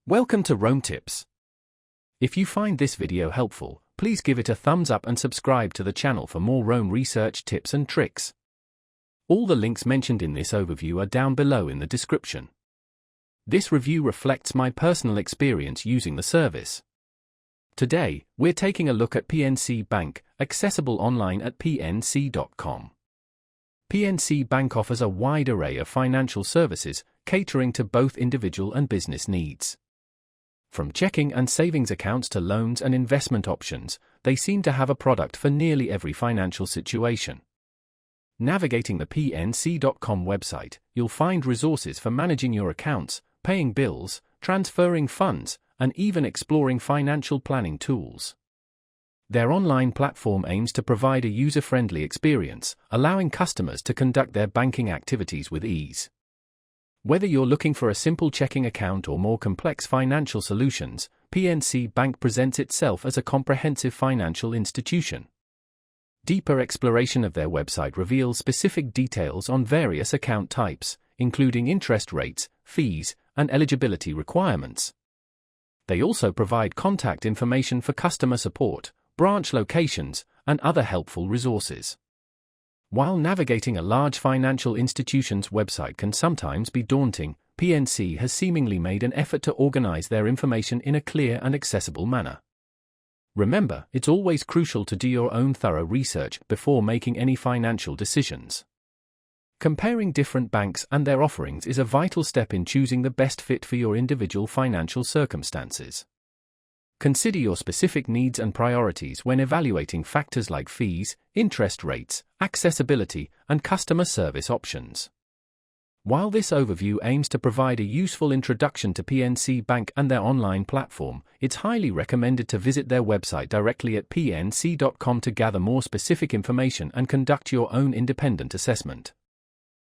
Welcome to Rome Tips. If you find this video helpful, please give it a thumbs up and subscribe to the channel for more Rome research tips and tricks. All the links mentioned in this overview are down below in the description. This review reflects my personal experience using the service. Today, we're taking a look at PNC Bank, accessible online at pnc.com. PNC Bank offers a wide array of financial services, catering to both individual and business needs. From checking and savings accounts to loans and investment options, they seem to have a product for nearly every financial situation. Navigating the pnc.com website, you'll find resources for managing your accounts, paying bills, transferring funds, and even exploring financial planning tools. Their online platform aims to provide a user-friendly experience, allowing customers to conduct their banking activities with ease. Whether you're looking for a simple checking account or more complex financial solutions, PNC Bank presents itself as a comprehensive financial institution. Deeper exploration of their website reveals specific details on various account types, including interest rates, fees, and eligibility requirements. They also provide contact information for customer support, branch locations, and other helpful resources. While navigating a large financial institution's website can sometimes be daunting, PNC has seemingly made an effort to organize their information in a clear and accessible manner. Remember, it's always crucial to do your own thorough research before making any financial decisions. Comparing different banks and their offerings is a vital step in choosing the best fit for your individual financial circumstances. Consider your specific needs and priorities when evaluating factors like fees, interest rates, accessibility, and customer service options. While this overview aims to provide a useful introduction to PNC Bank and their online platform, it's highly recommended to visit their website directly at pnc.com to gather more specific information and conduct your own independent assessment.